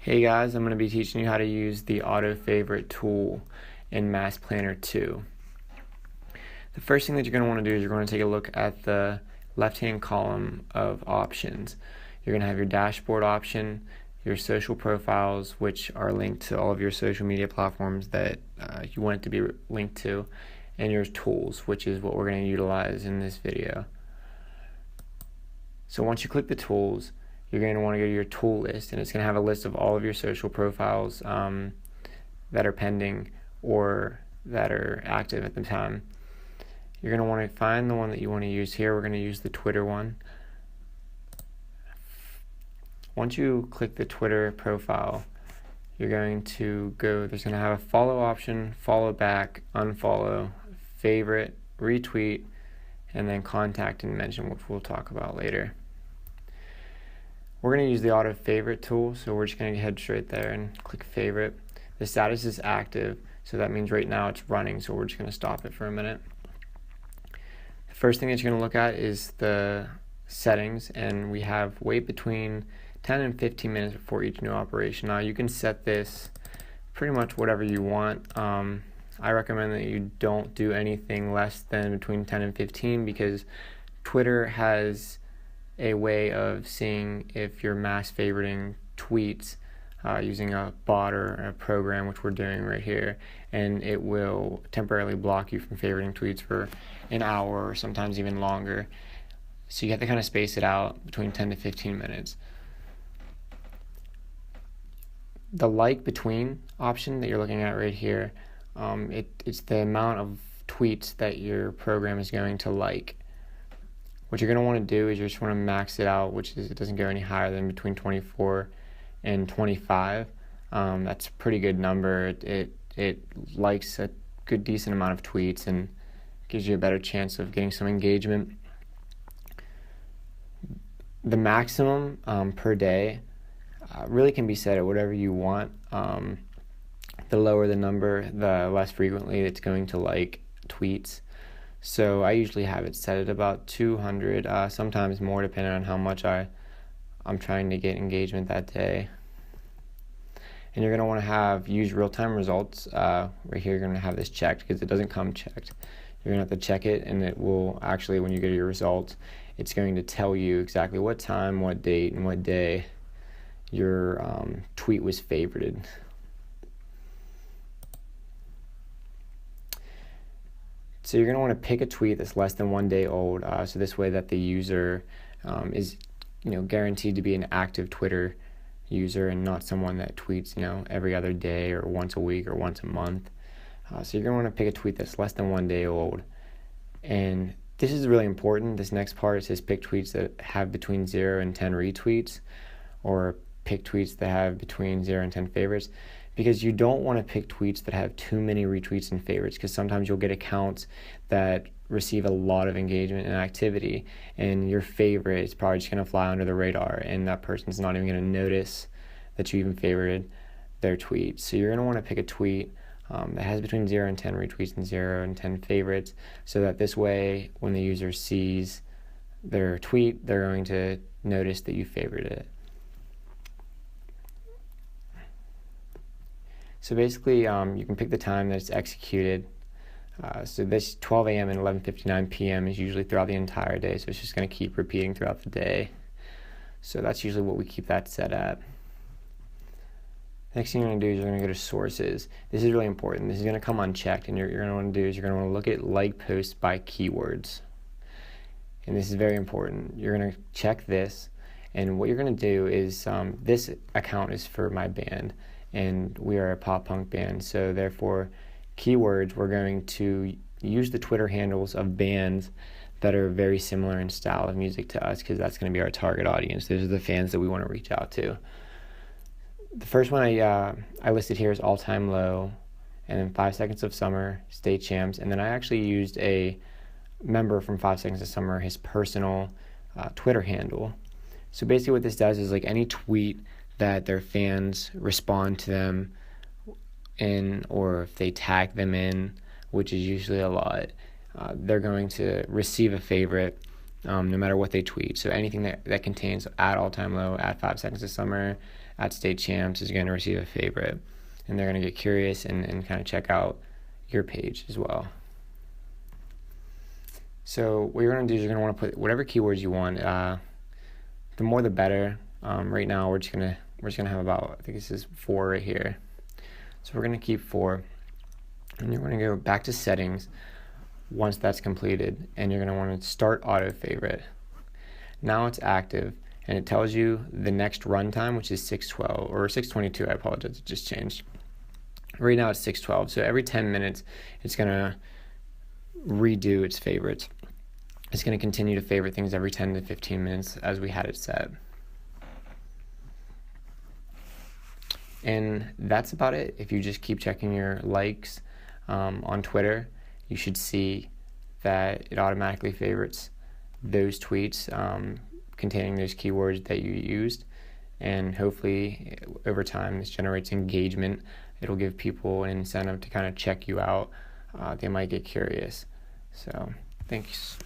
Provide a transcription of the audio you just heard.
Hey guys, I'm going to be teaching you how to use the auto favorite tool in Mass Planner 2. The first thing that you're going to want to do is you're going to take a look at the left-hand column of options. You're going to have your dashboard option, your social profiles, which are linked to all of your social media platforms that you want it to be linked to, and your tools, which is what we're going to utilize in this video. So once you click the tools, you're going to want to go to your tool list, and it's going to have a list of all of your social profiles that are pending or that are active at the time. You're going to want to find the one that you want to use. Here we're going to use the Twitter one. Once you click the Twitter profile, you're going to go, there's going to have a follow option, follow back, unfollow, favorite, retweet, and then contact and mention, which we'll talk about later. We're going to use the auto favorite tool, so we're just going to head straight there and click favorite. The status is active, so that means right now it's running, so we're just going to stop it for a minute. The first thing that you're going to look at is the settings, and we have wait between 10 and 15 minutes before each new operation. Now you can set this pretty much whatever you want. I recommend that you don't do anything less than between 10 and 15 because Twitter has a way of seeing if you're mass favoriting tweets using a bot or a program, which we're doing right here, and it will temporarily block you from favoriting tweets for an hour or sometimes even longer. So you have to kind of space it out between 10 to 15 minutes. The like between option that you're looking at right here, it's the amount of tweets that your program is going to like. What you're going to want to do is you just want to max it out, which is it doesn't go any higher than between 24 and 25. That's a pretty good number. It likes a good decent amount of tweets and gives you a better chance of getting some engagement. The maximum per day really can be set at whatever you want. The lower the number, the less frequently it's going to like tweets. So I usually have it set at about 200, sometimes more depending on how much I'm trying to get engagement that day. And you're going to want to have use real-time results. Right here you're going to have this checked because it doesn't come checked. You're going to have to check it, and it will actually, when you get your results, it's going to tell you exactly what time, what date, and what day your tweet was favorited. So you're going to want to pick a tweet that's less than 1 day old, so this way that the user is, guaranteed to be an active Twitter user and not someone that tweets, every other day or once a week or once a month. So you're going to want to pick a tweet that's less than 1 day old. And this is really important. This next part, it says pick tweets that have between 0 and 10 retweets, or pick tweets that have between 0 and 10 favorites. Because you don't want to pick tweets that have too many retweets and favorites, because sometimes you'll get accounts that receive a lot of engagement and activity, and your favorite is probably just going to fly under the radar, and that person's not even going to notice that you even favorited their tweet. So you're going to want to pick a tweet that has between 0 and 10 retweets and 0 and 10 favorites, so that this way, when the user sees their tweet, they're going to notice that you favorited it. So basically, you can pick the time that it's executed. So this 12 a.m. and 11:59 p.m. is usually throughout the entire day, so it's just going to keep repeating throughout the day. So that's usually what we keep that set at. Next thing you're going to do is you're going to go to sources. This is really important. This is going to come unchecked, and you're going to want to do is you're going to want to look at like posts by keywords. And this is very important. You're going to check this, and what you're going to do is this account is for my band, and we are a pop punk band, so therefore keywords, we're going to use the Twitter handles of bands that are very similar in style of music to us, because that's going to be our target audience. Those are the fans that we want to reach out to. The first one I listed here is All Time Low, and then 5 Seconds of Summer, State Champs, and then I actually used a member from 5 Seconds of Summer, his personal Twitter handle. So basically what this does is, like, any tweet that their fans respond to them in, or if they tag them in, which is usually a lot, they're going to receive a favorite no matter what they tweet. So anything that contains at all time low, at 5 seconds of summer, at state champs is going to receive a favorite. And they're going to get curious and kind of check out your page as well. So what you're going to do is you're going to want to put whatever keywords you want. The more the better. Right now we're just gonna have about, I think this is 4 right here. So we're gonna keep 4, and you're gonna go back to settings once that's completed, and you're gonna want to start auto favorite. Now it's active, and it tells you the next runtime, which is 6:12 or 6:22. I apologize, it just changed. Right now it's 6:12. So every 10 minutes, it's gonna redo its favorites. It's gonna continue to favorite things every 10 to 15 minutes as we had it set. And that's about it. If you just keep checking your likes on Twitter, you should see that it automatically favorites those tweets containing those keywords that you used. And hopefully, over time, this generates engagement. It'll give people an incentive to kind of check you out. They might get curious. So, thanks.